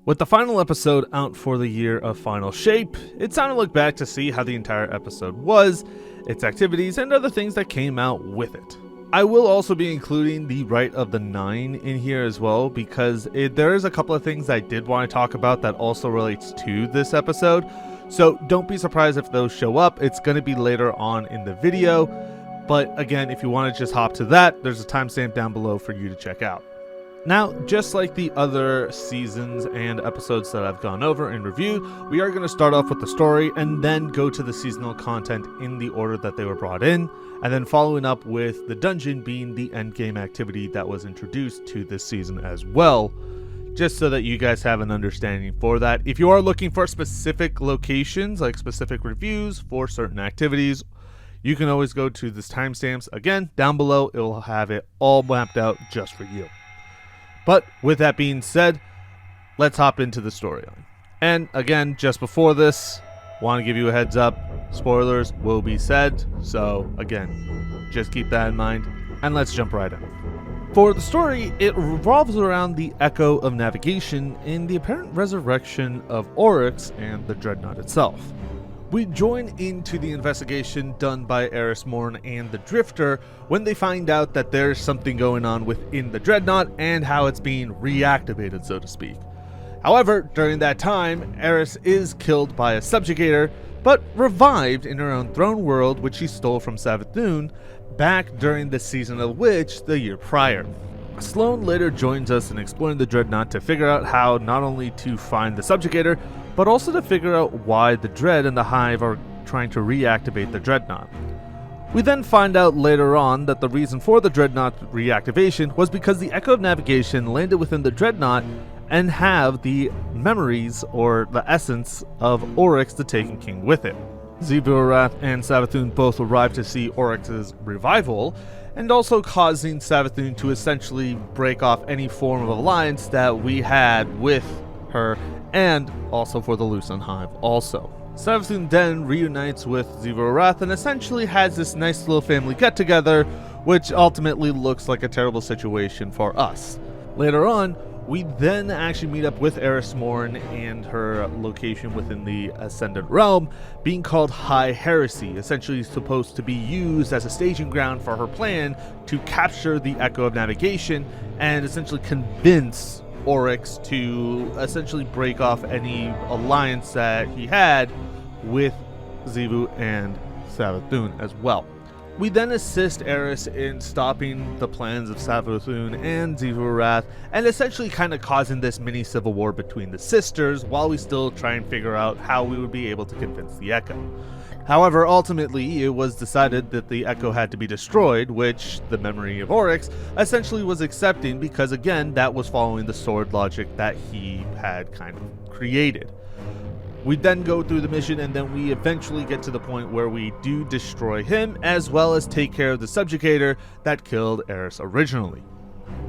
With the final episode out for the year of Final Shape, it's time to look back to see how the entire episode was, its activities, and other things that came out with it. I will also be including the Rite of the Nine in here as well, because there is a couple of things I did want to talk about that also relates to this episode, so don't be surprised if those show up. It's going to be later on in the video, but again, if you want to just hop to that, there's a timestamp down below for you to check out. Now, just like the other seasons and episodes that I've gone over and reviewed, we are going to start off with the story and then go to the seasonal content in the order that they were brought in, and then following up with the dungeon being the endgame activity that was introduced to this season as well, just so that you guys have an understanding for that. If you are looking for specific locations, like specific reviews for certain activities, you can always go to this timestamps. Again, down below, it will have it all mapped out just for you. But with that being said, let's hop into the storyline. And again, just before this, want to give you a heads up, spoilers will be said, so again, just keep that in mind, and let's jump right in. For the story, it revolves around the echo of navigation in the apparent resurrection of Oryx and the Dreadnought itself. We join into the investigation done by Eris Morn and the Drifter when they find out that there's something going on within the Dreadnought and how it's being reactivated, so to speak. However, during that time, Eris is killed by a subjugator, but revived in her own throne world, which she stole from Savathun back during the Season of the Witch the year prior. Sloane later joins us in exploring the Dreadnought to figure out how not only to find the subjugator, but also to figure out why the Dread and the Hive are trying to reactivate the Dreadnought. We then find out later on that the reason for the Dreadnought reactivation was because the Echo of Navigation landed within the Dreadnought and have the memories or the essence of Oryx the Taken King with it. Xivu and Savathun both arrive to see Oryx's revival, and also causing Savathun to essentially break off any form of alliance that we had with her, and also for the Lucent Hive also. Savathun then reunites with Xivu and essentially has this nice little family get-together, which ultimately looks like a terrible situation for us. Later on, we then actually meet up with Eris Morn and her location within the Ascendant Realm, being called High Heresy, essentially supposed to be used as a staging ground for her plan to capture the Echo of Navigation and essentially convince Oryx to essentially break off any alliance that he had with Xivu and Savathun as well. We then assist Eris in stopping the plans of Savathun and Xivu and essentially kind of causing this mini civil war between the sisters while we still try and figure out how we would be able to convince the Echo. However, ultimately, it was decided that the Echo had to be destroyed, which the memory of Oryx essentially was accepting because, again, that was following the sword logic that he had kind of created. We then go through the mission, and then we eventually get to the point where we do destroy him, as well as take care of the subjugator that killed Eris originally.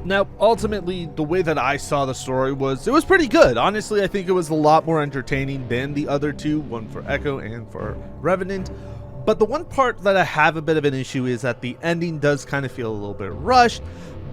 Now, ultimately, the way that I saw the story was, it was pretty good. Honestly, I think it was a lot more entertaining than the other two, one for Echo and for Revenant. But the one part that I have a bit of an issue is that the ending does kind of feel a little bit rushed,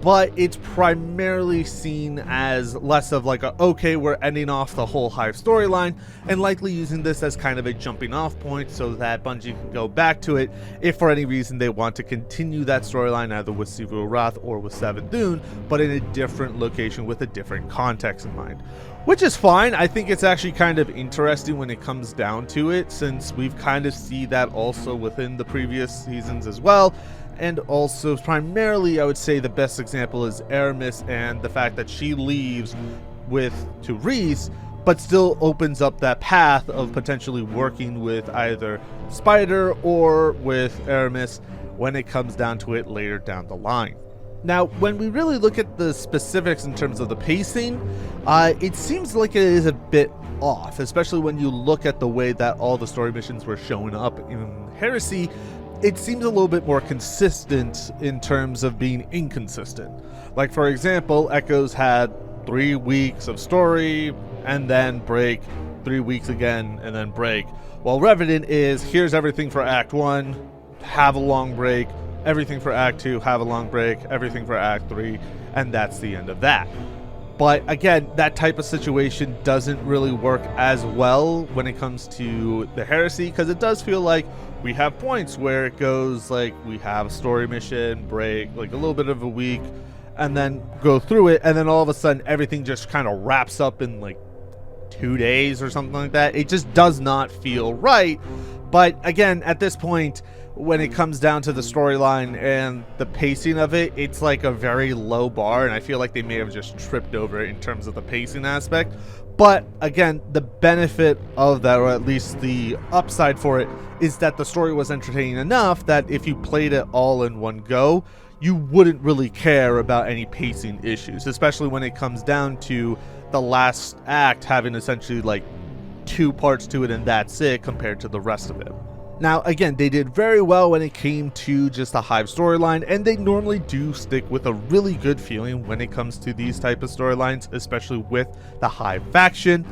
but it's primarily seen as less of like a, okay, we're ending off the whole Hive storyline, and likely using this as kind of a jumping off point so that Bungie can go back to it if for any reason they want to continue that storyline either with Xivu or with Savathun, but in a different location with a different context in mind. Which is fine. I think it's actually kind of interesting when it comes down to it, since we've kind of seen that also within the previous seasons as well. And also, primarily, I would say the best example is Aramis and the fact that she leaves to Reese, but still opens up that path of potentially working with either Spider or with Aramis when it comes down to it later down the line. Now, when we really look at the specifics in terms of the pacing, it seems like it is a bit off, especially when you look at the way that all the story missions were showing up in Heresy. It seems a little bit more consistent in terms of being inconsistent. Like, for example, Echoes had 3 weeks of story and then break, 3 weeks again and then break. While Revenant is, here's everything for Act 1, have a long break, everything for Act 2, have a long break, everything for Act 3, and that's the end of that. But again, that type of situation doesn't really work as well when it comes to the Heresy, because it does feel like we have points where it goes like we have a story mission, break, like a little bit of a week, and then go through it, and then all of a sudden everything just kind of wraps up in like 2 days or something like that. It just does not feel right. But again, at this point, when it comes down to the storyline and the pacing of it, it's like a very low bar, and I feel like they may have just tripped over it in terms of the pacing aspect. But again, the benefit of that, or at least the upside for it, is that the story was entertaining enough that if you played it all in one go, you wouldn't really care about any pacing issues, especially when it comes down to the last act having essentially like 2 parts to it and that's it compared to the rest of it. Now, again, they did very well when it came to just the Hive storyline, and they normally do stick with a really good feeling when it comes to these type of storylines, especially with the Hive faction.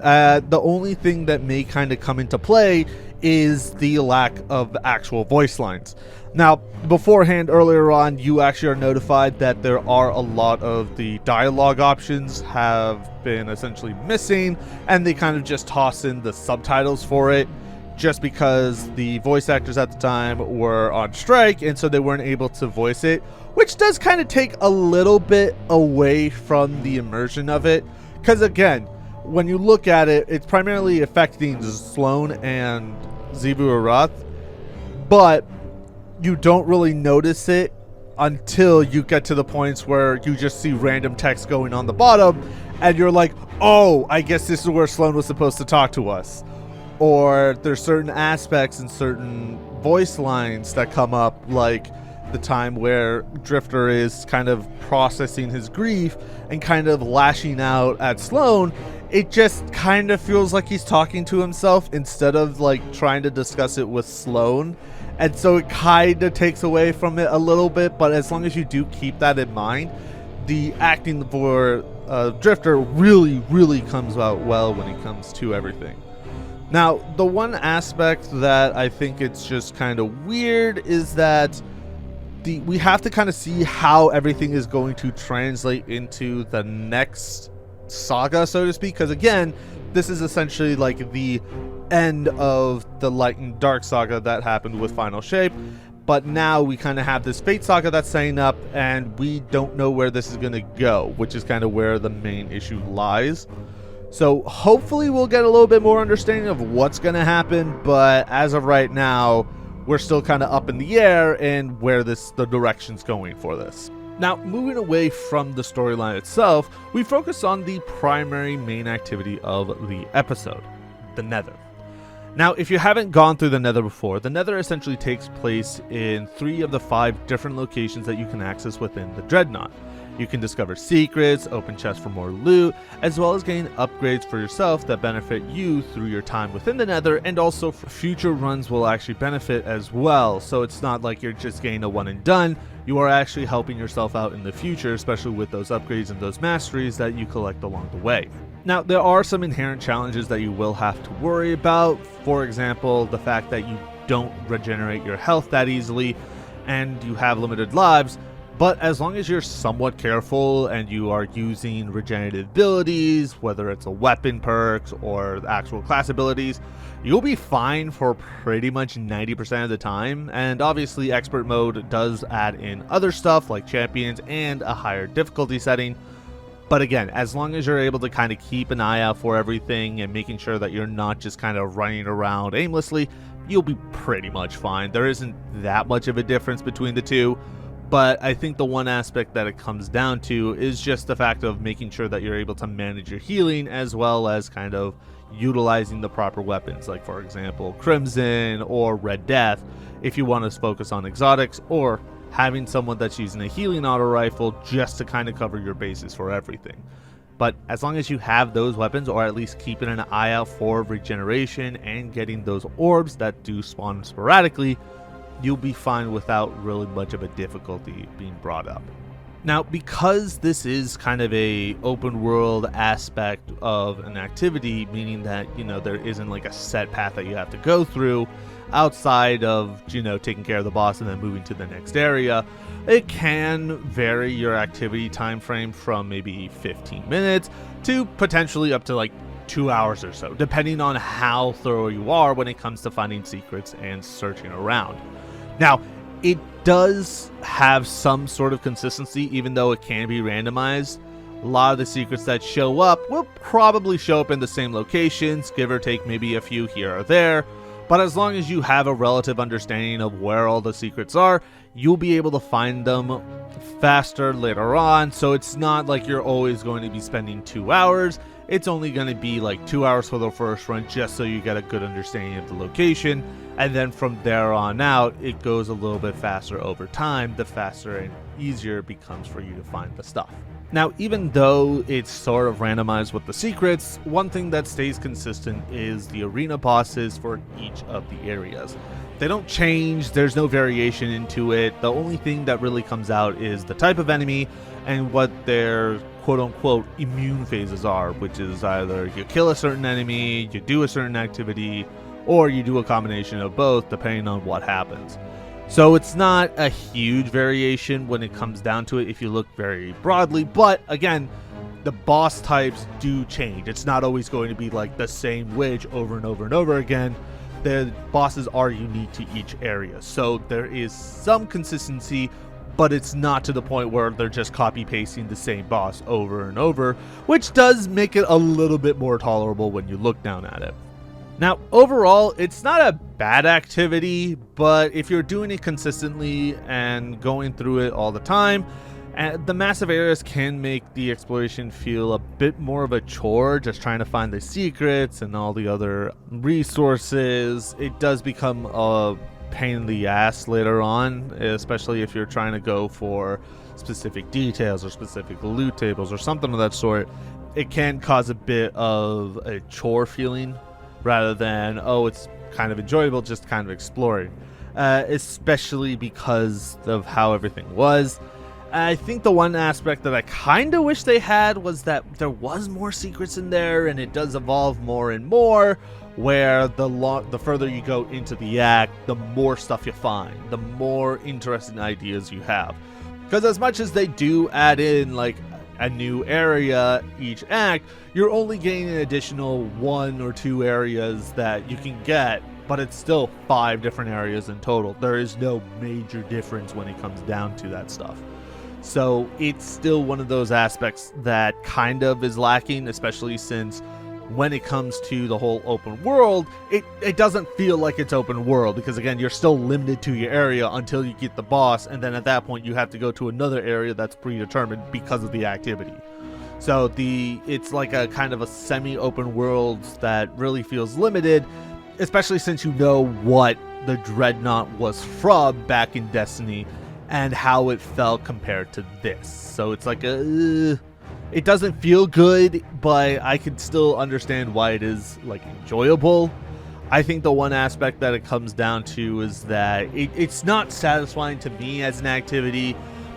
The only thing that may kind of come into play is the lack of actual voice lines. Now, beforehand, earlier on, you actually are notified that there are a lot of the dialogue options have been essentially missing, and they kind of just toss in the subtitles for it, just because the voice actors at the time were on strike, and so they weren't able to voice it, which does kind of take a little bit away from the immersion of it. Because again, when you look at it, it's primarily affecting Sloan and Zebu Arath, but you don't really notice it until you get to the points where you just see random text going on the bottom, and you're like, oh, I guess this is where Sloan was supposed to talk to us. Or there's certain aspects and certain voice lines that come up, like the time where Drifter is kind of processing his grief and kind of lashing out at Sloan. It just kind of feels like he's talking to himself instead of like trying to discuss it with Sloan. And so it kind of takes away from it a little bit, but as long as you do keep that in mind, the acting for Drifter really comes out well when it comes to everything. Now, the one aspect that I think it's just kind of weird is that we have to kind of see how everything is going to translate into the next saga, so to speak, because again, this is essentially like the end of the Light and Dark saga that happened with Final Shape, but now we kind of have this Fate saga that's setting up, and we don't know where this is going to go, which is kind of where the main issue lies. So hopefully we'll get a little bit more understanding of what's going to happen, but as of right now, we're still kind of up in the air and where the direction's going for this. Now, moving away from the storyline itself, we focus on the primary main activity of the episode, the Nether. Now, if you haven't gone through the Nether before, the Nether essentially takes place in 3 of the 5 different locations that you can access within the Dreadnought. You can discover secrets, open chests for more loot, as well as gain upgrades for yourself that benefit you through your time within the Nether, and also future runs will actually benefit as well. So it's not like you're just getting a one and done, you are actually helping yourself out in the future, especially with those upgrades and those masteries that you collect along the way. Now, there are some inherent challenges that you will have to worry about. For example, the fact that you don't regenerate your health that easily, and you have limited lives. But as long as you're somewhat careful and you are using regenerative abilities, whether it's a weapon perks or actual class abilities, you'll be fine for pretty much 90% of the time. And obviously expert mode does add in other stuff like champions and a higher difficulty setting. But again, as long as you're able to kind of keep an eye out for everything and making sure that you're not just kind of running around aimlessly, you'll be pretty much fine. There isn't that much of a difference between the two. But I think the one aspect that it comes down to is just the fact of making sure that you're able to manage your healing, as well as kind of utilizing the proper weapons, like for example Crimson or Red Death, if you want to focus on exotics, or having someone that's using a healing auto rifle just to kind of cover your bases for everything. But as long as you have those weapons, or at least keeping an eye out for regeneration and getting those orbs that do spawn sporadically, you'll be fine without really much of a difficulty being brought up. Now, because this is kind of a open world aspect of an activity, meaning that, there isn't like a set path that you have to go through outside of, taking care of the boss and then moving to the next area, it can vary your activity time frame from maybe 15 minutes to potentially up to like 2 hours or so, depending on how thorough you are when it comes to finding secrets and searching around. Now, it does have some sort of consistency, even though it can be randomized. A lot of the secrets that show up will probably show up in the same locations, give or take maybe a few here or there. But as long as you have a relative understanding of where all the secrets are, you'll be able to find them faster later on. So it's not like you're always going to be spending 2 hours. It's only going to be like 2 hours for the first run, just so you get a good understanding of the location. And then from there on out, it goes a little bit faster over time. The faster and easier it becomes for you to find the stuff. Now, even though it's sort of randomized with the secrets, one thing that stays consistent is the arena bosses for each of the areas. They don't change, there's no variation into it. The only thing that really comes out is the type of enemy and what their quote-unquote immune phases are, which is either you kill a certain enemy, you do a certain activity, or you do a combination of both, depending on what happens. So it's not a huge variation when it comes down to it if you look very broadly, but again, the boss types do change. It's not always going to be like the same witch over and over and over again. The bosses are unique to each area, so there is some consistency, but it's not to the point where they're just copy-pasting the same boss over and over, which does make it a little bit more tolerable when you look down at it. Now, overall, it's not a bad activity, but if you're doing it consistently and going through it all the time, the massive areas can make the exploration feel a bit more of a chore, just trying to find the secrets and all the other resources. It does become a pain in the ass later on, especially if you're trying to go for specific details or specific loot tables or something of that sort. It can cause a bit of a chore feeling rather than, oh, it's kind of enjoyable just kind of exploring, especially because of how everything was. I think the one aspect that I kind of wish they had was that there was more secrets in there, and it does evolve more and more, where the further you go into the act, the more stuff you find, the more interesting ideas you have. Because as much as they do add in like a new area each act, you're only getting an additional 1 or 2 areas that you can get, but it's still 5 different areas in total. There is no major difference when it comes down to that stuff. So it's still one of those aspects that kind of is lacking, especially since when it comes to the whole open world, it doesn't feel like it's open world, because again, you're still limited to your area until you get the boss, and then at that point you have to go to another area that's predetermined because of the activity. So it's like a kind of a semi-open world that really feels limited, especially since you know what the Dreadnought was from back in Destiny and how it felt compared to this. So it's like it doesn't feel good, but I can still understand why it is like enjoyable. I think the one aspect that it comes down to is that it's not satisfying to me as an activity,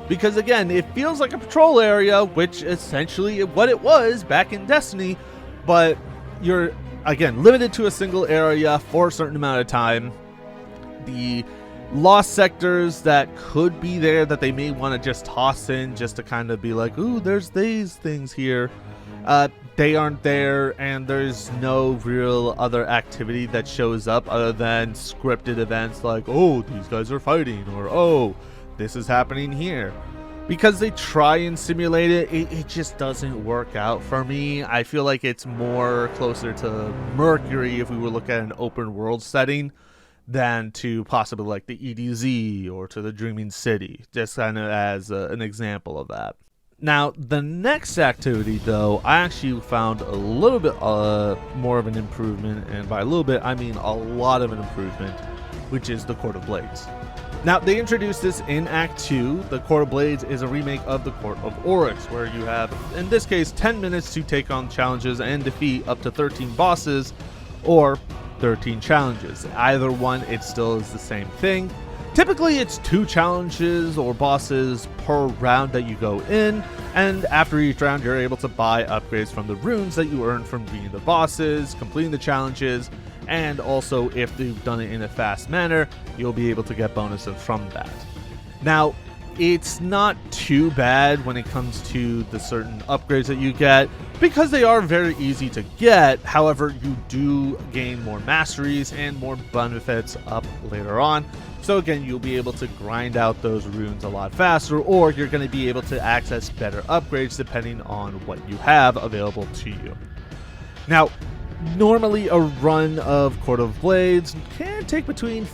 because again, it feels like a patrol area, which essentially what it was back in Destiny, but you're again limited to a single area for a certain amount of time. The lost sectors that could be there that they may want to just toss in just to kind of be like, ooh, there's these things here, they aren't there, and there's no real other activity that shows up other than scripted events like, oh, these guys are fighting, or oh, this is happening here. Because they try and simulate it just doesn't work out for me. I feel like it's more closer to Mercury if we were looking at an open world setting than to possibly like the EDZ or to the Dreaming City, just kind of as an example of that. Now, the next activity, though, I actually found a little bit more of an improvement, and by a little bit, I mean a lot of an improvement, which is the Court of Blades. Now, they introduced this in Act 2. The Court of Blades is a remake of the Court of Oryx, where you have, in this case, 10 minutes to take on challenges and defeat up to 13 bosses, or 13 challenges. Either one, it still is the same thing. Typically, it's 2 challenges or bosses per round that you go in, and after each round, you're able to buy upgrades from the runes that you earn from beating the bosses, completing the challenges, and also if you've done it in a fast manner, you'll be able to get bonuses from that. Now, it's not too bad when it comes to the certain upgrades that you get, because they are very easy to get. However, you do gain more masteries and more benefits up later on. So again, you'll be able to grind out those runes a lot faster, or you're going to be able to access better upgrades depending on what you have available to you. Now, normally a run of Court of Blades can take between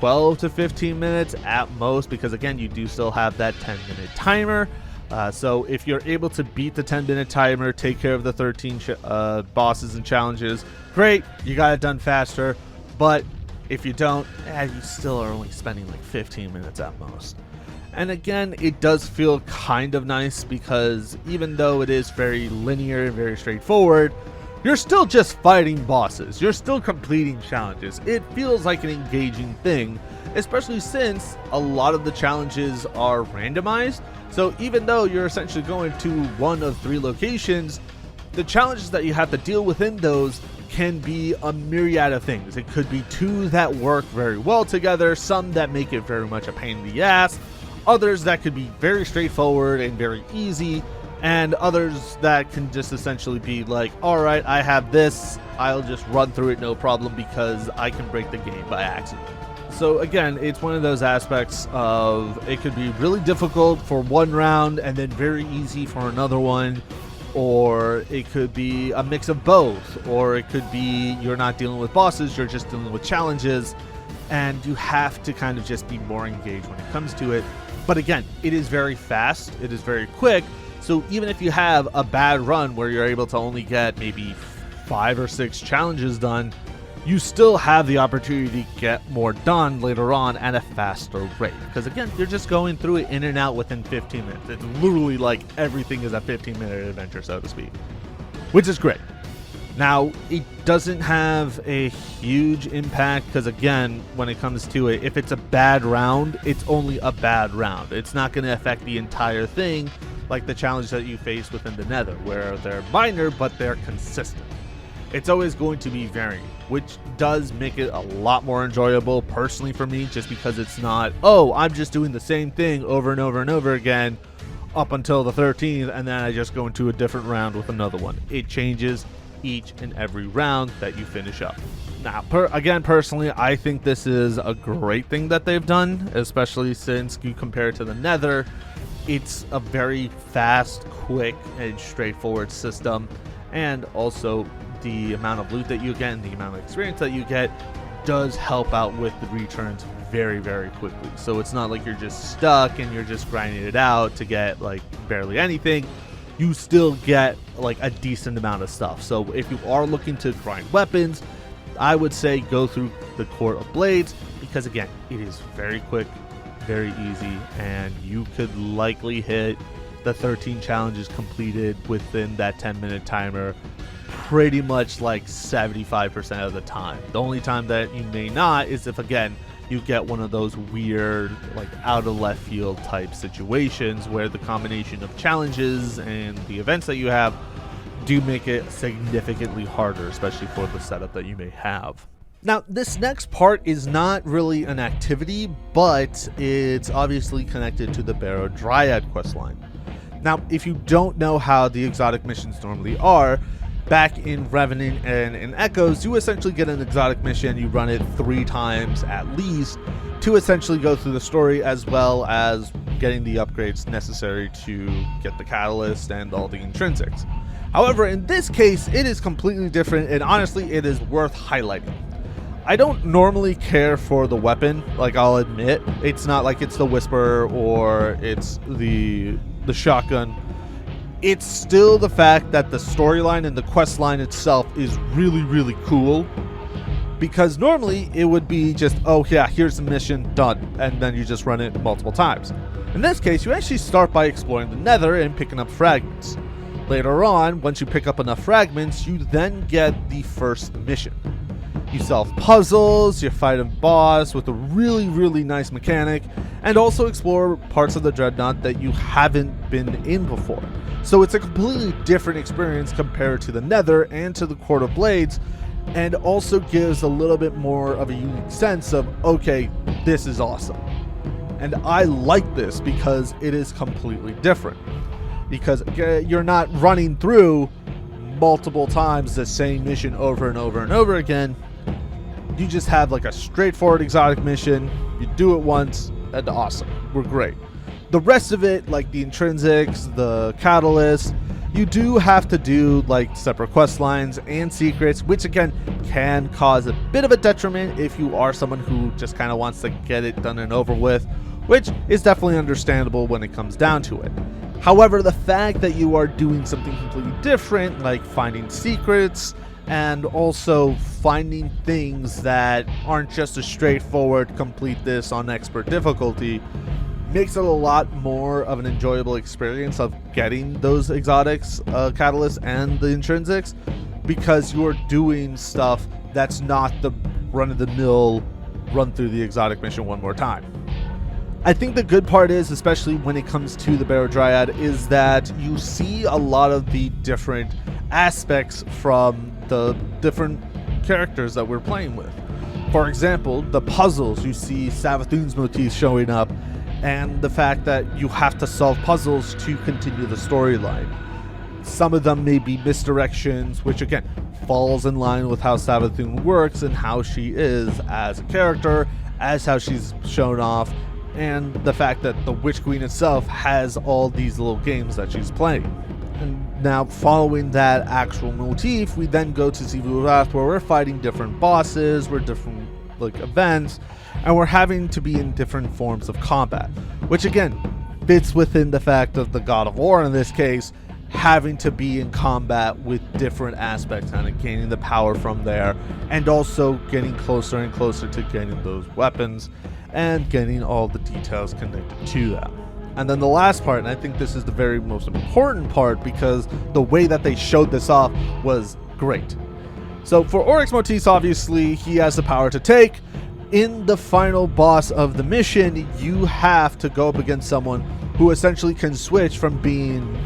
12 to 15 minutes at most, because again, you do still have that 10-minute timer. So if you're able to beat the 10-minute timer, take care of the 13 bosses and challenges, great, you got it done faster. But if you don't, you still are only spending like 15 minutes at most. And again, it does feel kind of nice, because even though it is very linear and very straightforward, you're still just fighting bosses. You're still completing challenges. It feels like an engaging thing, especially since a lot of the challenges are randomized. So even though you're essentially going to one of 3 locations, the challenges that you have to deal within those can be a myriad of things. It could be 2 that work very well together, some that make it very much a pain in the ass, others that could be very straightforward and very easy, and others that can just essentially be like, alright, I have this, I'll just run through it no problem because I can break the game by accident. So again, it's one of those aspects of it could be really difficult for one round and then very easy for another one, or it could be a mix of both, or it could be you're not dealing with bosses, you're just dealing with challenges, and you have to kind of just be more engaged when it comes to it. But again, it is very fast, it is very quick. So even if you have a bad run where you're able to only get maybe 5 or 6 challenges done, you still have the opportunity to get more done later on at a faster rate. Because again, you're just going through it in and out within 15 minutes. It's literally like everything is a 15-minute adventure, so to speak, which is great. Now, it doesn't have a huge impact because, again, when it comes to it, if it's a bad round, it's only a bad round. It's not going to affect the entire thing like the challenge that you face within the Nether, where they're minor, but they're consistent. It's always going to be varying, which does make it a lot more enjoyable personally for me, just because it's not, oh, I'm just doing the same thing over and over and over again up until the 13th, and then I just go into a different round with another one. It changes each and every round that you finish up. Now, again, personally, I think this is a great thing that they've done, especially since you compare it to the Nether. It's a very fast, quick, and straightforward system, and also the amount of loot that you get and the amount of experience that you get does help out with the returns very, very quickly. So it's not like you're just stuck and you're just grinding it out to get like barely anything. You still get like a decent amount of stuff. So if you are looking to grind weapons, I would say go through the Court of Blades, because again, it is very quick, very easy, and you could likely hit the 13 challenges completed within that 10-minute timer pretty much like 75% of the time. The only time that you may not is if, again, you get one of those weird, like out of left field type situations where the combination of challenges and the events that you have do make it significantly harder, especially for the setup that you may have. Now, this next part is not really an activity, but it's obviously connected to the Barrow Dryad questline. Now, if you don't know how the exotic missions normally are, back in Revenant and in Echoes, you essentially get an exotic mission, you run it 3 times at least to essentially go through the story, as well as getting the upgrades necessary to get the catalyst and all the intrinsics. However, in this case, it is completely different, and honestly, it is worth highlighting. I don't normally care for the weapon, like I'll admit. It's not like it's the Whisper or it's the shotgun. It's still the fact that the storyline and the quest line itself is really, really cool. Because normally it would be just, oh yeah, here's the mission, done. And then you just run it multiple times. In this case, you actually start by exploring the Nether and picking up fragments. Later on, once you pick up enough fragments, you then get the first mission. You solve puzzles, you fight a boss with a really nice mechanic, and also explore parts of the Dreadnought that you haven't been in before. So it's a completely different experience compared to the Nether and to the Court of Blades, and also gives a little bit more of a unique sense of, okay, this is awesome. And I like this because it is completely different. Because you're not running through multiple times the same mission over and over and over again. You just have like a straightforward exotic mission. You do it once, and awesome. We're great. The rest of it, like the intrinsics, the catalyst, you do have to do like separate quest lines and secrets, which again can cause a bit of a detriment if you are someone who just kind of wants to get it done and over with, which is definitely understandable when it comes down to it. However, the fact that you are doing something completely different, like finding secrets and also finding things that aren't just a straightforward complete this on expert difficulty, makes it a lot more of an enjoyable experience of getting those exotics, catalysts, and the intrinsics, because you're doing stuff that's not the run-of-the-mill run through the exotic mission one more time. I think the good part is, especially when it comes to the Barodryad, is that you see a lot of the different aspects from the different characters that we're playing with. For example, the puzzles, you see Savathun's motifs showing up, and the fact that you have to solve puzzles to continue the storyline. Some of them may be misdirections, which again falls in line with how Savathun works and how she is as a character, as how she's shown off, and the fact that the Witch Queen itself has all these little games that she's playing. And now, following that actual motif, we then go to Sivu Wrath, where we're fighting different bosses, we're different like events, and we're having to be in different forms of combat, which again fits within the fact of the God of War in this case, having to be in combat with different aspects and gaining the power from there, and also getting closer and closer to getting those weapons and getting all the details connected to them. And then the last part, and I think this is the very most important part because the way that they showed this off was great. So for Oryx Motis, obviously he has the power to take. In the final boss of the mission, you have to go up against someone who essentially can switch from being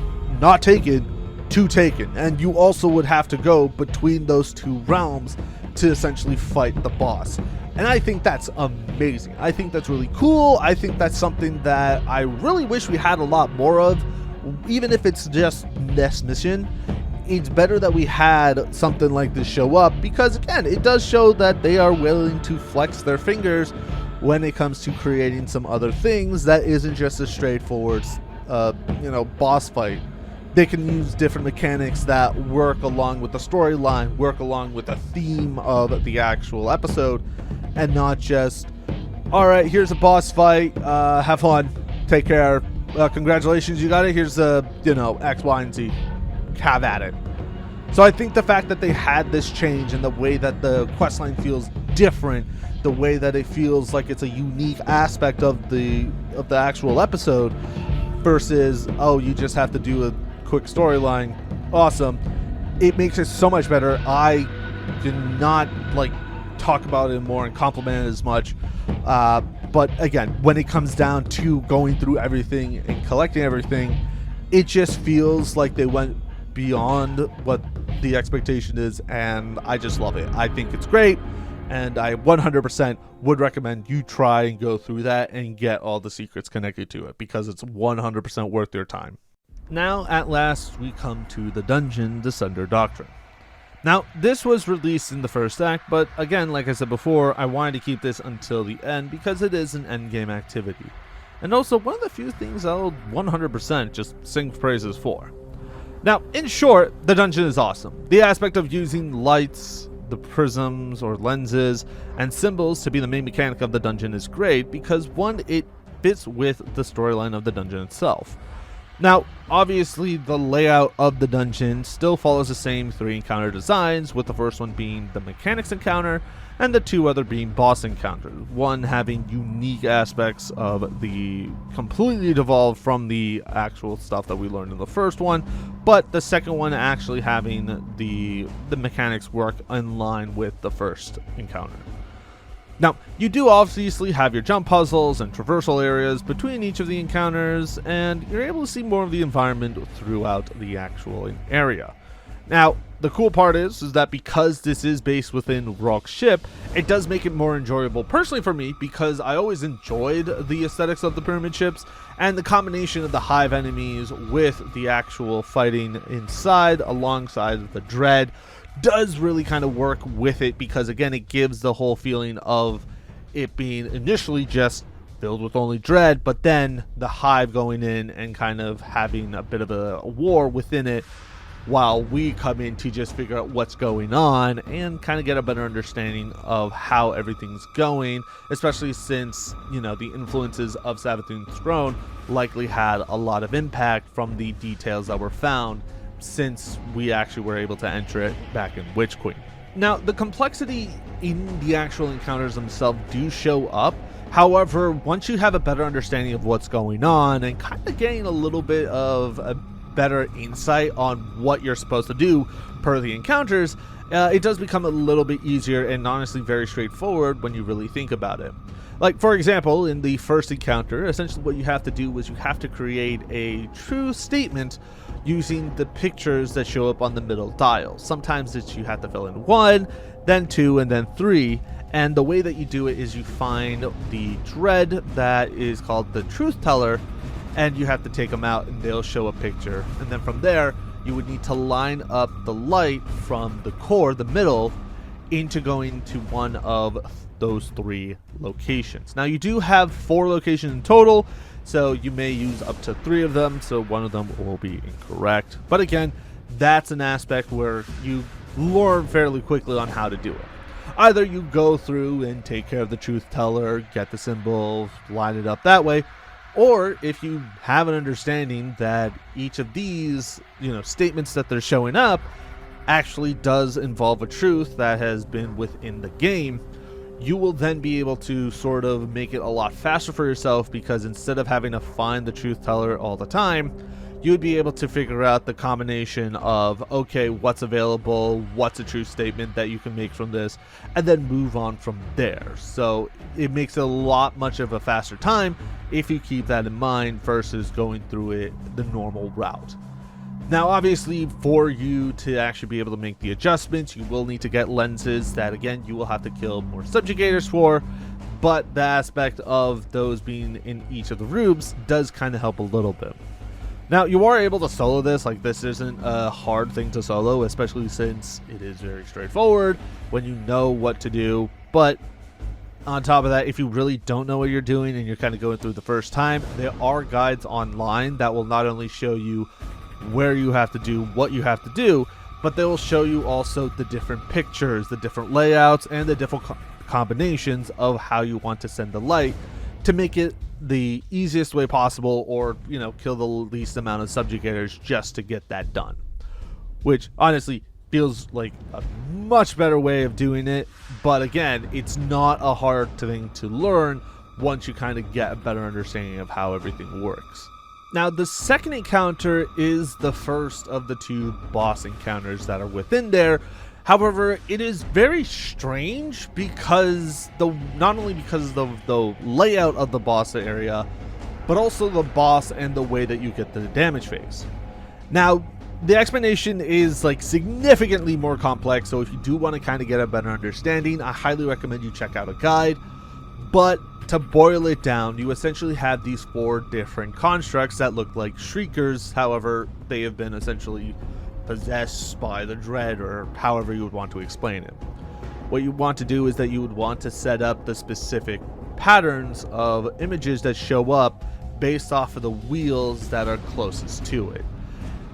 not taken to taken, and you also would have to go between those two realms to essentially fight the boss. And I think that's amazing. I think that's really cool. I think that's something that I really wish we had a lot more of, even if it's just this mission. It's better that we had something like this show up, because again, it does show that they are willing to flex their fingers when it comes to creating some other things that isn't just a straightforward boss fight. They can use different mechanics that work along with the storyline, work along with the theme of the actual episode, and not just, alright, here's a boss fight, have fun, take care, congratulations, you got it, here's X, Y, and Z. Have at it. So I think the fact that they had this change and the way that the questline feels different, the way that it feels like it's a unique aspect of the actual episode versus, oh, you just have to do a quick storyline, awesome, it makes it so much better. I did not talk about it more and compliment it as much, but again, when it comes down to going through everything and collecting everything, it just feels like they went beyond what the expectation is, and I just love it. I think it's great, and I 100% would recommend you try and go through that and get all the secrets connected to it, because it's 100% worth your time. Now, at last, we come to the dungeon, the Sundered Doctrine. Now, this was released in the first act, but again, like I said before, I wanted to keep this until the end because it is an endgame activity. And also, one of the few things I'll 100% just sing praises for. Now, in short, the dungeon is awesome. The aspect of using lights, the prisms or lenses, and symbols to be the main mechanic of the dungeon is great because, one, it fits with the storyline of the dungeon itself. Now, obviously, the layout of the dungeon still follows the same 3 encounter designs, with the first one being the mechanics encounter, and the 2 other being boss encounters, one having unique aspects of the completely devolved from the actual stuff that we learned in the first one, but the second one actually having the mechanics work in line with the first encounter. Now, you do obviously have your jump puzzles and traversal areas between each of the encounters, and you're able to see more of the environment throughout the actual area. Now, the cool part is that because this is based within Rock's ship, it does make it more enjoyable personally for me, because I always enjoyed the aesthetics of the pyramid ships, and the combination of the hive enemies with the actual fighting inside alongside the dread does really kind of work with it, because again, it gives the whole feeling of it being initially just filled with only dread, but then the hive going in and kind of having a bit of a war within it, while we come in to just figure out what's going on and kind of get a better understanding of how everything's going, especially since, you know, the influences of Savathun's throne likely had a lot of impact from the details that were found since we actually were able to enter it back in Witch Queen. Now, the complexity in the actual encounters themselves do show up. However, once you have a better understanding of what's going on and kind of getting a little bit of a better insight on what you're supposed to do per the encounters, it does become a little bit easier and honestly very straightforward when you really think about it. Like, for example, in the first encounter, essentially what you have to do is you have to create a true statement using the pictures that show up on the middle dial. Sometimes it's you have to fill in 1, then 2, and then 3. And the way that you do it is you find the dread that is called the truth teller, and you have to take them out and they'll show a picture. And then from there, you would need to line up the light from the core, the middle, into going to one of those 3 locations. Now, you do have 4 locations in total, so you may use up to 3 of them, so one of them will be incorrect. But again, that's an aspect where you learn fairly quickly on how to do it. Either you go through and take care of the truth teller, get the symbol, line it up that way, or if you have an understanding that each of these, statements that they're showing up actually does involve a truth that has been within the game, you will then be able to sort of make it a lot faster for yourself, because instead of having to find the truth teller all the time, you would be able to figure out the combination of, okay, what's available, what's a true statement that you can make from this, and then move on from there. So it makes it a lot much of a faster time if you keep that in mind versus going through it the normal route. Now, obviously, for you to actually be able to make the adjustments, you will need to get lenses that, again, you will have to kill more subjugators for, but the aspect of those being in each of the rooms does kind of help a little bit. Now, you are able to solo this. Like, this isn't a hard thing to solo, especially since it is very straightforward when you know what to do. But on top of that, if you really don't know what you're doing and you're kind of going through the first time, there are guides online that will not only show you where you have to do what you have to do, but they will show you also the different pictures, the different layouts, and the different combinations of how you want to send the light to make it the easiest way possible, or kill the least amount of subjugators just to get that done, which honestly feels like a much better way of doing it. But again, it's not a hard thing to learn once you kind of get a better understanding of how everything works. Now, the second encounter is the first of the 2 boss encounters that are within there. However, it is very strange because not only because of the layout of the boss area, but also the boss and the way that you get the damage phase. Now, the explanation is significantly more complex, so if you do want to kind of get a better understanding, I highly recommend you check out a guide. But to boil it down, you essentially have these 4 different constructs that look like shriekers. However, they have been essentially possessed by the dread, or however you would want to explain it. What you want to do is that you would want to set up the specific patterns of images that show up based off of the wheels that are closest to it.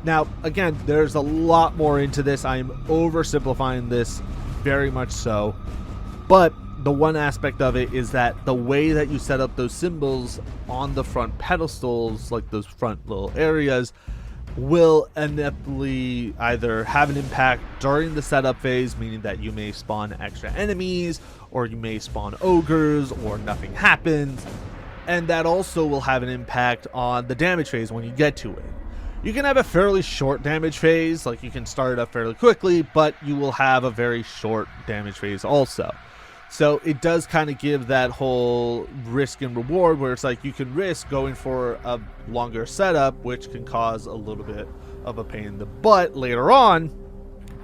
Now, again, there's a lot more into this. I am oversimplifying this very much so, but the one aspect of it is that the way that you set up those symbols on the front pedestals, like those front little areas, will inevitably either have an impact during the setup phase, meaning that you may spawn extra enemies, or you may spawn ogres, or nothing happens, and that also will have an impact on the damage phase when you get to it. You can have a fairly short damage phase, like you can start it up fairly quickly, but you will have a very short damage phase also. So it does kind of give that whole risk and reward where it's like you can risk going for a longer setup, which can cause a little bit of a pain in the butt later on,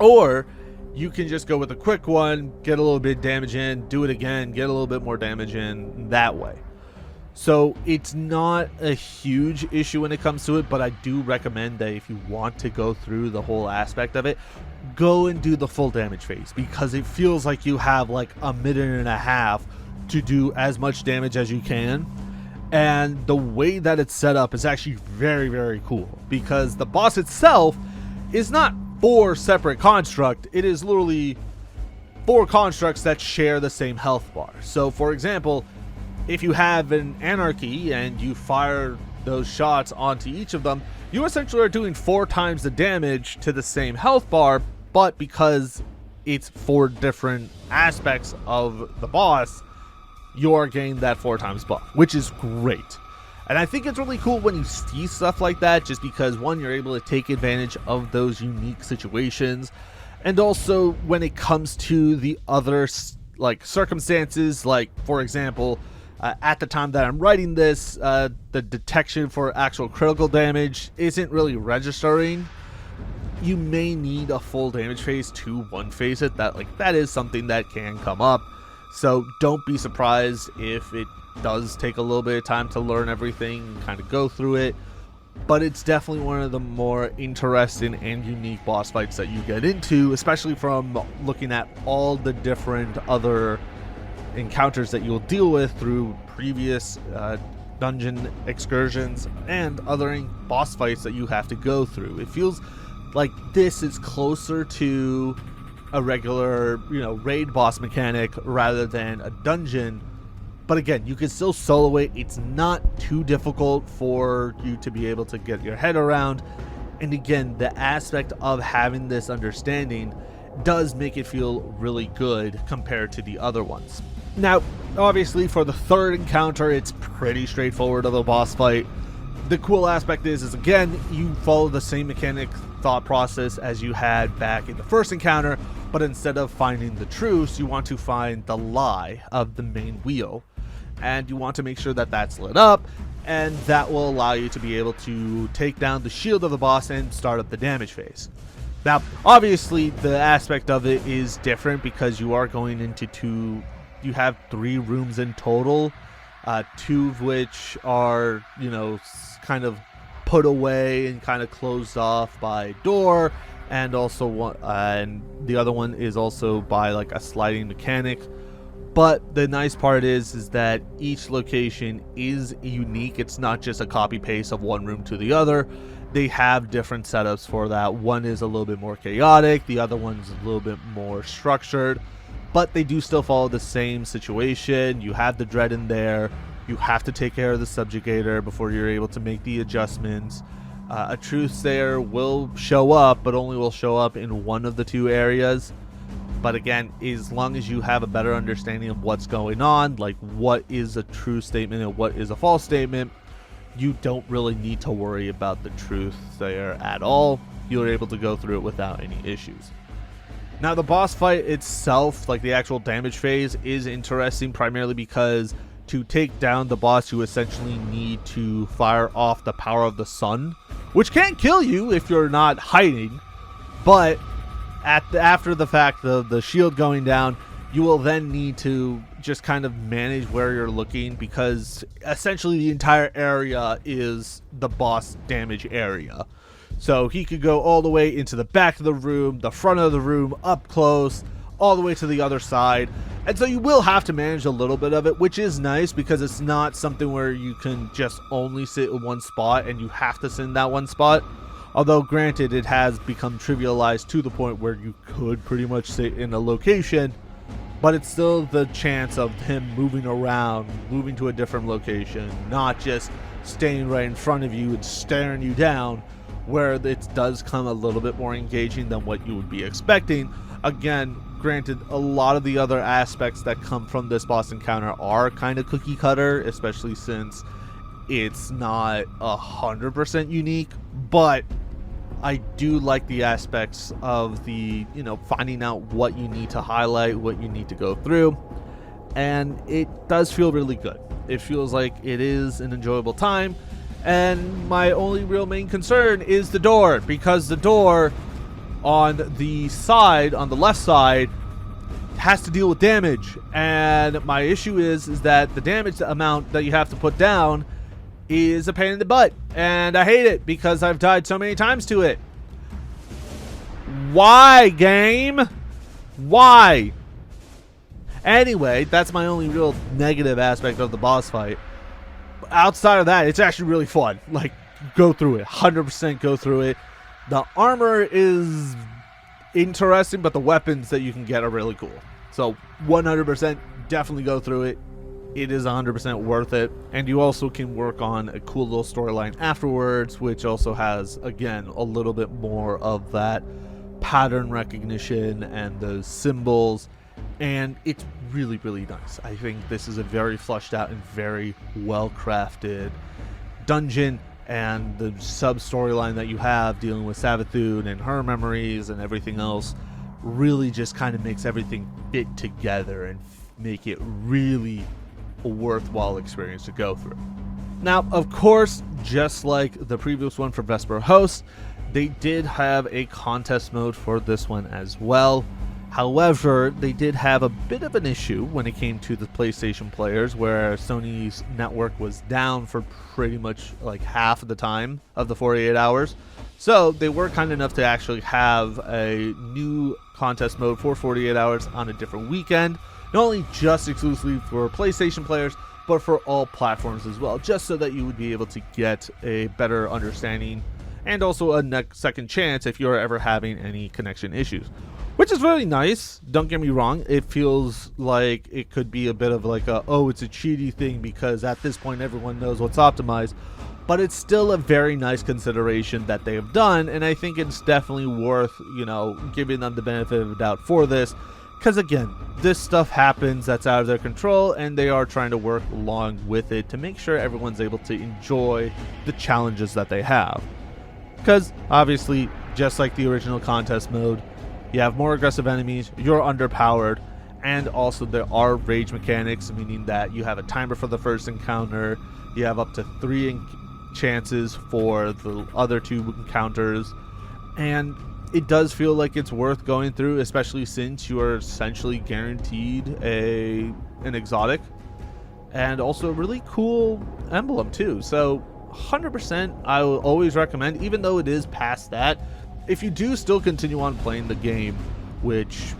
or you can just go with a quick one, get a little bit of damage in, do it again, get a little bit more damage in that way. So it's not a huge issue when it comes to it, but I do recommend that if you want to go through the whole aspect of it, go and do the full damage phase, because it feels like you have like a minute and a half to do as much damage as you can. And the way that it's set up is actually very, very cool, because the boss itself is not 4 separate constructs. It is literally 4 constructs that share the same health bar. So for example, if you have an anarchy and you fire those shots onto each of them, you essentially are doing 4 times the damage to the same health bar, but because it's 4 different aspects of the boss, you're getting that 4 times buff, which is great. And I think it's really cool when you see stuff like that, just because, one, you're able to take advantage of those unique situations, and also when it comes to the other like circumstances, like for example, at the time that I'm writing this, the detection for actual critical damage isn't really registering. You may need a full damage phase to one-phase it. That is something that can come up. So don't be surprised if it does take a little bit of time to learn everything and kind of go through it. But it's definitely one of the more interesting and unique boss fights that you get into, especially from looking at all the different other encounters that you'll deal with through previous dungeon excursions and other boss fights that you have to go through. It feels like this is closer to a regular, raid boss mechanic rather than a dungeon. But again, you can still solo it. It's not too difficult for you to be able to get your head around. And again, the aspect of having this understanding does make it feel really good compared to the other ones. Now, obviously, for the third encounter, it's pretty straightforward of a boss fight. The cool aspect is again, you follow the same mechanic thought process as you had back in the first encounter, but instead of finding the truce, you want to find the lie of the main wheel. And you want to make sure that that's lit up, and that will allow you to be able to take down the shield of the boss and start up the damage phase. Now, obviously, the aspect of it is different because you are going into you have 3 rooms in total, 2 of which are, kind of put away and kind of closed off by door, and also one, and the other one is also by like a sliding mechanic. But the nice part is that each location is unique. It's not just a copy paste of one room to the other. They have different setups for that. One is a little bit more chaotic, the other one's a little bit more structured, but they do still follow the same situation. You have the dread in there. You have to take care of the subjugator before you're able to make the adjustments. A truce there will show up, but only will show up in one of the 2 areas. But again, as long as you have a better understanding of what's going on, like what is a true statement and what is a false statement, you don't really need to worry about the truth there at all. You're able to go through it without any issues. Now, the boss fight itself, like the actual damage phase, is interesting primarily because to take down the boss, you essentially need to fire off the power of the sun, which can't kill you if you're not hiding, but after the fact of the shield going down, you will then need to just kind of manage where you're looking, because essentially the entire area is the boss damage area. So he could go all the way into the back of the room, the front of the room, up close, all the way to the other side. And so you will have to manage a little bit of it, which is nice because it's not something where you can just only sit in one spot and you have to sit in that one spot. Although granted, it has become trivialized to the point where you could pretty much sit in a location, but it's still the chance of him moving around, moving to a different location, not just staying right in front of you and staring you down, where it does come a little bit more engaging than what you would be expecting. Again, granted, a lot of the other aspects that come from this boss encounter are kind of cookie cutter, especially since it's not 100% unique, but I do like the aspects of the, finding out what you need to highlight, what you need to go through, and it does feel really good. It feels like it is an enjoyable time, and my only real main concern is the door, because the door on the left side, has to deal with damage, and my issue is that the damage amount that you have to put down is a pain in the butt, and I hate it because I've died so many times to it. Why, game? Why? Anyway, that's my only real negative aspect of the boss fight. Outside of that, it's actually really fun. Like, go through it. 100% go through it. The armor is interesting, but the weapons that you can get are really cool. So 100% definitely go through it. It is 100% worth it. And you also can work on a cool little storyline afterwards, which also has, again, a little bit more of that pattern recognition and those symbols. And it's really, really nice. I think this is a very fleshed out and very well crafted dungeon, and the sub storyline that you have dealing with Savathun and her memories and everything else really just kind of makes everything fit together and make it really a worthwhile experience to go through. Now, of course, just like the previous one for Vesper Host, they did have a contest mode for this one as well. However, they did have a bit of an issue when it came to the PlayStation players, where Sony's network was down for pretty much like half of the time of the 48 hours. So they were kind enough to actually have a new contest mode for 48 hours on a different weekend, not only just exclusively for PlayStation players, but for all platforms as well, just so that you would be able to get a better understanding and also a second chance if you're ever having any connection issues. Which is really nice, don't get me wrong. It feels like it could be a bit of like it's a cheaty thing because at this point everyone knows what's optimized. But it's still a very nice consideration that they have done, and I think it's definitely worth, giving them the benefit of the doubt for this. Because again, this stuff happens that's out of their control, and they are trying to work along with it to make sure everyone's able to enjoy the challenges that they have. Because obviously, just like the original contest mode, you have more aggressive enemies, you're underpowered, and also there are rage mechanics, meaning that you have a timer for the first encounter, you have up to 3 chances for the other 2 encounters, and it does feel like it's worth going through, especially since you are essentially guaranteed an exotic, and also a really cool emblem too. So 100% I will always recommend, even though it is past that, if you do still continue on playing the game, which,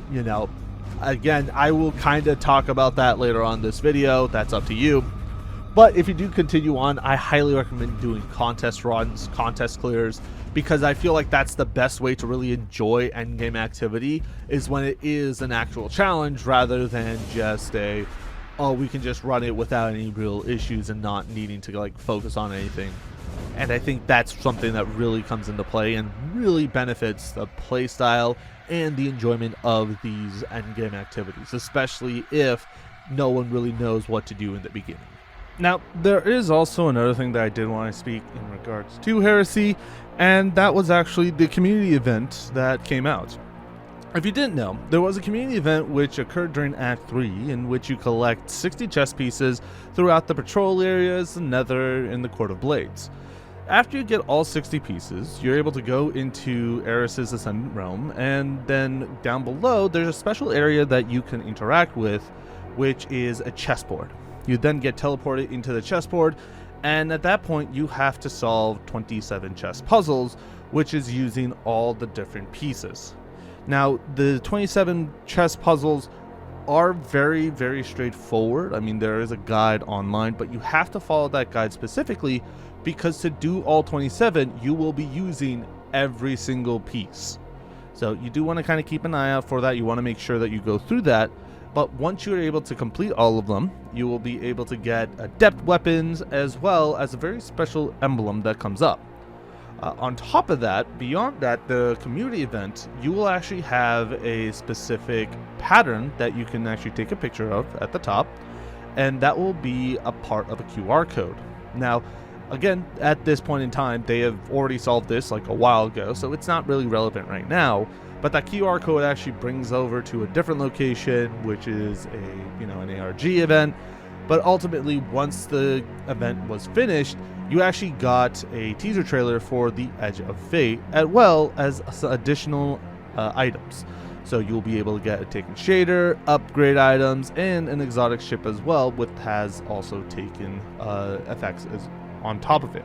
again, I will kind of talk about that later on in this video, that's up to you. But if you do continue on, I highly recommend doing contest runs, contest clears, because I feel like that's the best way to really enjoy endgame activity, is when it is an actual challenge rather than just we can just run it without any real issues and not needing to focus on anything. And I think that's something that really comes into play and really benefits the playstyle and the enjoyment of these endgame activities, especially if no one really knows what to do in the beginning. Now, there is also another thing that I did want to speak in regards to Heresy, and that was actually the community event that came out. If you didn't know, there was a community event which occurred during Act 3, in which you collect 60 chess pieces throughout the patrol areas, the Nether, and the Court of Blades. After you get all 60 pieces, you're able to go into Eris's Ascendant Realm, and then down below, there's a special area that you can interact with, which is a chessboard. You then get teleported into the chessboard, and at that point, you have to solve 27 chess puzzles, which is using all the different pieces. Now, the 27 chess puzzles are very, very straightforward. I mean, there is a guide online, but you have to follow that guide specifically, because to do all 27, you will be using every single piece. So you do want to kind of keep an eye out for that. You want to make sure that you go through that. But once you're able to complete all of them, you will be able to get adept weapons as well as a very special emblem that comes up. On top of that, beyond that, the community event, you will actually have a specific pattern that you can actually take a picture of at the top, and that will be a part of a QR code. Now, again, at this point in time, they have already solved this like a while ago, so it's not really relevant right now, but that QR code actually brings over to a different location, which is an ARG event. But ultimately, once the event was finished, you actually got a teaser trailer for the Edge of Fate, as well as additional items. So you'll be able to get a taken shader, upgrade items, and an exotic ship as well, which has also taken effects on top of it.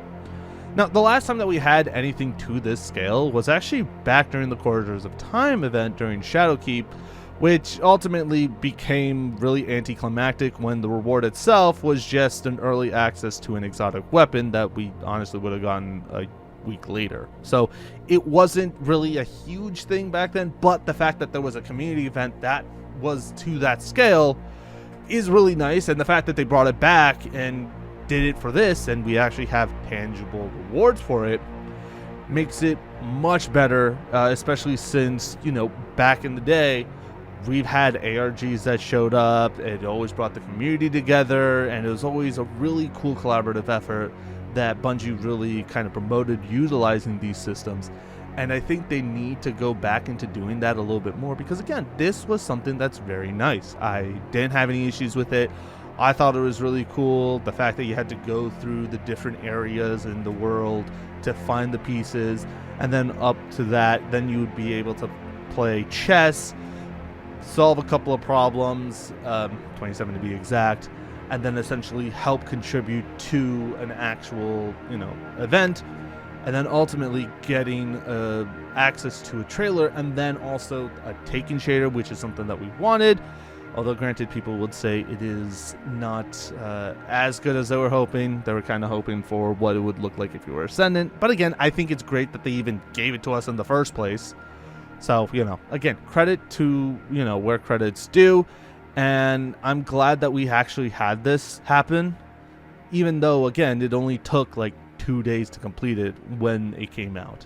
Now, the last time that we had anything to this scale was actually back during the Corridors of Time event during Shadowkeep, which ultimately became really anticlimactic when the reward itself was just an early access to an exotic weapon that we honestly would have gotten a week later. So it wasn't really a huge thing back then, but the fact that there was a community event that was to that scale is really nice, and the fact that they brought it back and did it for this, and we actually have tangible rewards for it, makes it much better, especially since, back in the day, we've had ARGs that showed up. It always brought the community together, and it was always a really cool collaborative effort that Bungie really kind of promoted utilizing these systems. And I think they need to go back into doing that a little bit more, because again, this was something that's very nice. I didn't have any issues with it. I thought it was really cool, the fact that you had to go through the different areas in the world to find the pieces, and then up to that, then you would be able to play chess, solve a couple of problems, 27 to be exact, and then essentially help contribute to an actual, event, and then ultimately getting access to a trailer, and then also a taken shader, which is something that we wanted. Although granted, people would say it is not as good as they were hoping. They were kind of hoping for what it would look like if you were Ascendant. But again, I think it's great that they even gave it to us in the first place. So, again, credit to, where credit's due. And I'm glad that we actually had this happen. Even though, again, it only took like 2 days to complete it when it came out.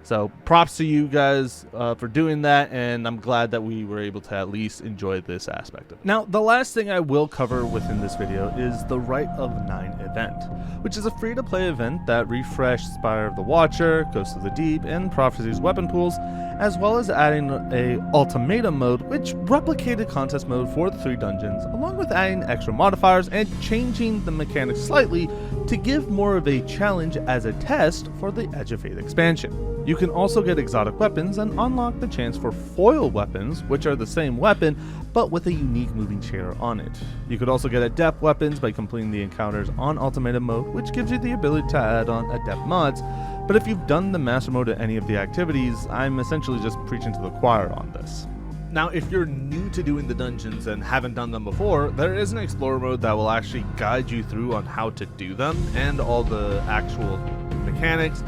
So props to you guys for doing that, and I'm glad that we were able to at least enjoy this aspect of it. Now, the last thing I will cover within this video is the Rite of 9 event, which is a free-to-play event that refreshed Spire of the Watcher, Ghost of the Deep, and Prophecy's weapon pools, as well as adding a ultimatum mode, which replicated contest mode for the 3 dungeons, along with adding extra modifiers and changing the mechanics slightly to give more of a challenge as a test for the Edge of Fate expansion. You can also get exotic weapons and unlock the chance for foil weapons, which are the same weapon, but with a unique moving chair on it. You could also get adept weapons by completing the encounters on ultimatum mode, which gives you the ability to add on adept mods. But if you've done the master mode at any of the activities, I'm essentially just preaching to the choir on this. Now, if you're new to doing the dungeons and haven't done them before, there is an explorer mode that will actually guide you through on how to do them and all the actual mechanics.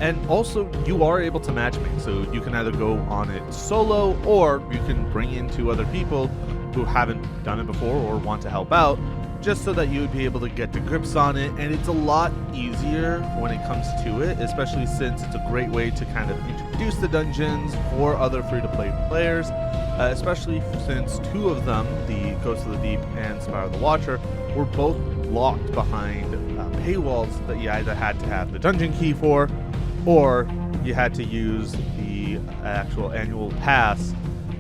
And also, you are able to matchmake, so you can either go on it solo, or you can bring in 2 other people who haven't done it before or want to help out, just so that you would be able to get the grips on it. And it's a lot easier when it comes to it, especially since it's a great way to kind of introduce the dungeons for other free-to-play players, especially since 2 of them, the Ghost of the Deep and Spire of the Watcher, were both locked behind paywalls that you either had to have the dungeon key for, or you had to use the actual annual pass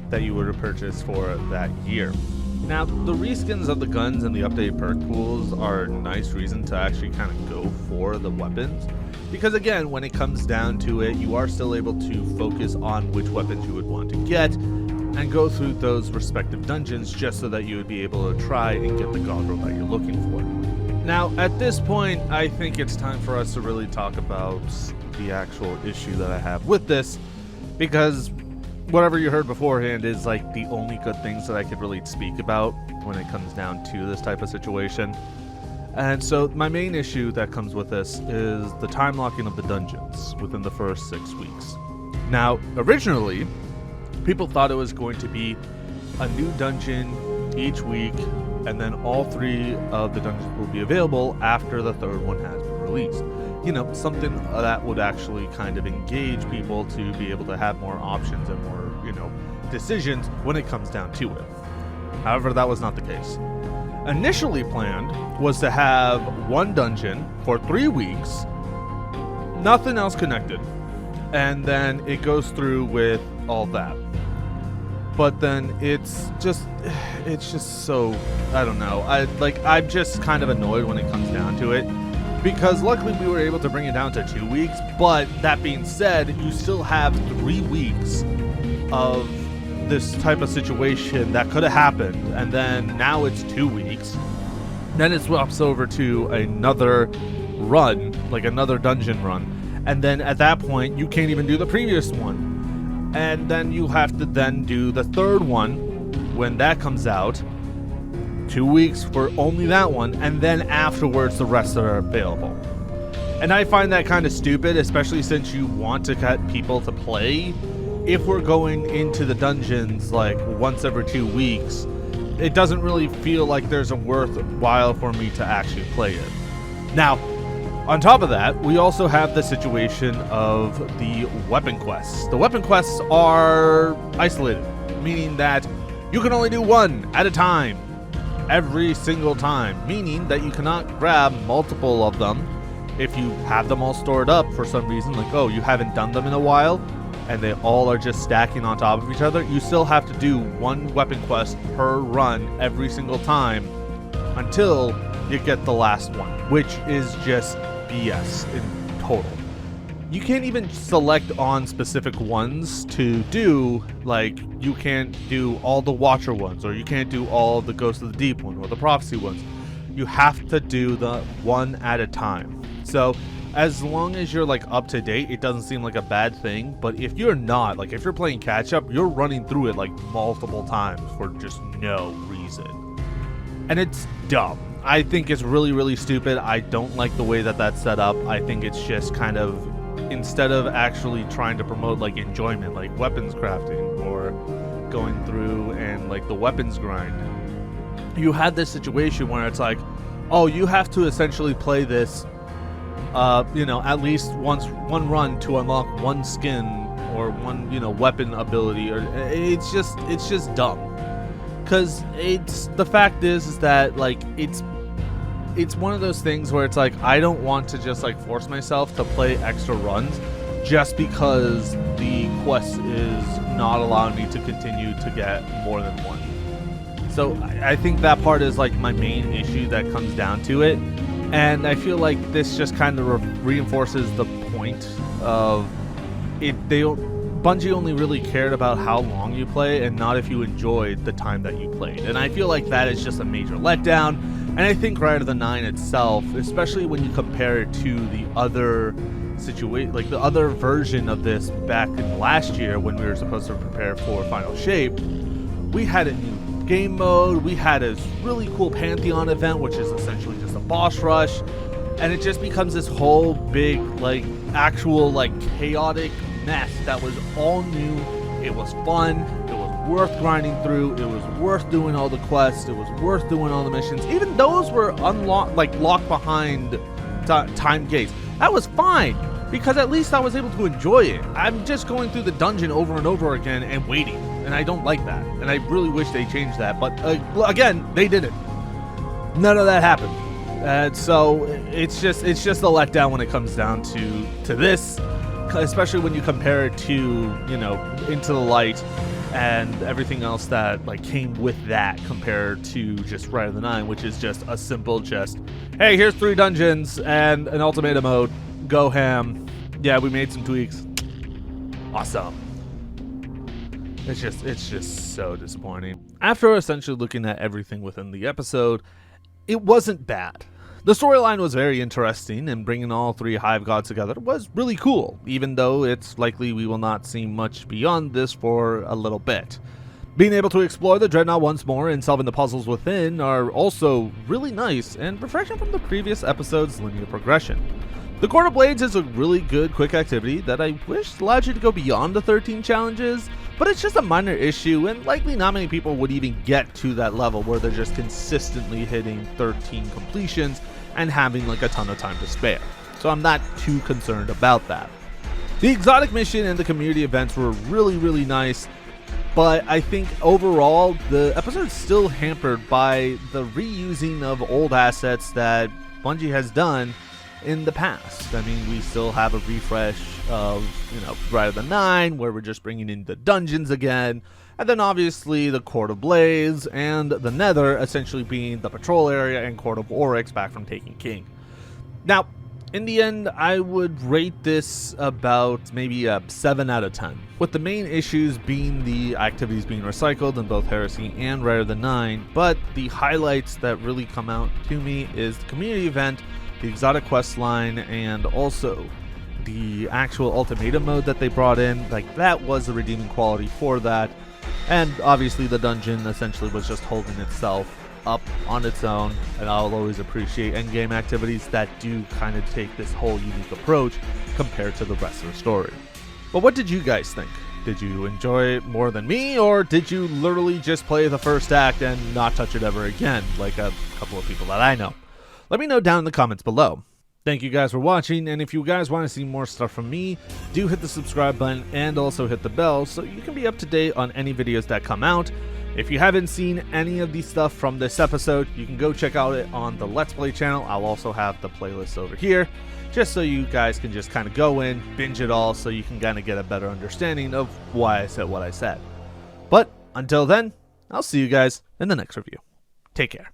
that you would have purchased for that year. Now, the reskins of the guns and the updated perk pools are a nice reason to actually kind of go for the weapons, because again, when it comes down to it, you are still able to focus on which weapons you would want to get and go through those respective dungeons just so that you would be able to try and get the goggle that you're looking for. Now, at this point, I think it's time for us to really talk about the actual issue that I have with this, because whatever you heard beforehand is like the only good things that I could really speak about when it comes down to this type of situation. And so my main issue that comes with this is the time locking of the dungeons within the first 6 weeks. Now, originally, people thought it was going to be a new dungeon each week, and then all 3 of the dungeons will be available after the 3rd one has been released. You know, something that would actually kind of engage people to be able to have more options and more, you know, decisions when it comes down to it. However, that was not the case. Initially planned was to have 1 dungeon for 3 weeks, nothing else connected, and then it goes through with all that. But then it's just so, I don't know. I'm just kind of annoyed when it comes down to it, because luckily we were able to bring it down to 2 weeks. But that being said, you still have 3 weeks of this type of situation that could have happened, and then now it's 2 weeks. Then it swaps over to another run, like another dungeon run, and then at that point you can't even do the previous one, and then you have to then do the 3rd one when that comes out. 2 weeks for only that one, and then afterwards the rest are available. And I find that kind of stupid, especially since you want to get people to play. If we're going into the dungeons like once every 2 weeks, it doesn't really feel like there's a worthwhile for me to actually play it. Now, on top of that, we also have the situation of the weapon quests. The weapon quests are isolated, meaning that you can only do 1 at a time every single time, meaning that you cannot grab multiple of them if you have them all stored up for some reason, like, oh, you haven't done them in a while, and they all are just stacking on top of each other. You still have to do 1 weapon quest per run every single time until you get the last one, which is just BS in total. You can't even select on specific ones to do, like, you can't do all the Watcher ones, or you can't do all the Ghost of the Deep one, or the Prophecy ones. You have to do the 1 at a time. So as long as you're like up to date, it doesn't seem like a bad thing. But if you're not, like if you're playing catch up, you're running through it like multiple times for just no reason. And it's dumb. I think it's really, really stupid. I don't like the way that that's set up. I think it's just kind of, instead of actually trying to promote like enjoyment, like weapons crafting or going through and like the weapons grind, you had this situation where it's like, oh, you have to essentially play this at least one run to unlock 1 skin or 1, weapon ability, or it's just dumb. Cause the fact is that like it's one of those things where it's like, I don't want to just like force myself to play extra runs just because the quest is not allowing me to continue to get more than 1. So I think that part is like my main issue that comes down to it. And I feel like this just kind of reinforces the point of it. Bungie only really cared about how long you play and not if you enjoyed the time that you played. And I feel like that is just a major letdown. And I think Rite of the 9 itself, especially when you compare it to the other situation, like the other version of this back in last year when we were supposed to prepare for Final Shape, we had a new game mode, we had a really cool Pantheon event, which is essentially just a boss rush, and it just becomes this whole big, like, actual, like, chaotic mess that was all new. It was fun, it was worth grinding through, it was worth doing all the quests, it was worth doing all the missions. Even those were locked behind time gates. That was fine, because at least I was able to enjoy it. I'm just going through the dungeon over and over again and waiting, and I don't like that, and I really wish they changed that, but again, they didn't. None of that happened. So it's just a letdown when it comes down to this, especially when you compare it to, Into the Light and everything else that like came with that, compared to just Rite of the 9, which is just a simple hey, here's 3 dungeons and an ultimatum mode, go ham. Yeah, we made some tweaks. Awesome. It's just so disappointing. After essentially looking at everything within the episode, it wasn't bad. The storyline was very interesting, and bringing all 3 Hive Gods together was really cool, even though it's likely we will not see much beyond this for a little bit. Being able to explore the Dreadnought once more and solving the puzzles within are also really nice and refreshing from the previous episode's linear progression. The Court of Blades is a really good quick activity that I wish allowed you to go beyond the 13 challenges, but it's just a minor issue, and likely not many people would even get to that level where they're just consistently hitting 13 completions and having like a ton of time to spare. So I'm not too concerned about that. The exotic mission and the community events were really nice, but I think overall the episode's still hampered by the reusing of old assets that Bungie has done in the past. I mean, we still have a refresh of, Rite of the Nine, where we're just bringing in the dungeons again, and then obviously the Court of Blaze and the Nether essentially being the patrol area and Court of Oryx back from Taken King. Now, in the end, I would rate this about maybe a 7 out of 10, with the main issues being the activities being recycled in both Heresy and Rite of the Nine, but the highlights that really come out to me is the community event, the exotic quest line, and also the actual ultimatum mode that they brought in. Like, that was the redeeming quality for that. And obviously the dungeon essentially was just holding itself up on its own, and I'll always appreciate endgame activities that do kind of take this whole unique approach compared to the rest of the story. But what did you guys think? Did you enjoy it more than me, or did you literally just play the first act and not touch it ever again, like a couple of people that I know? Let me know down in the comments below. Thank you guys for watching, and if you guys want to see more stuff from me, do hit the subscribe button and also hit the bell so you can be up to date on any videos that come out. If you haven't seen any of the stuff from this episode, you can go check out it on the Let's Play channel. I'll also have the playlist over here, just so you guys can just kind of go in, binge it all, so you can kind of get a better understanding of why I said what I said. But until then, I'll see you guys in the next review. Take care.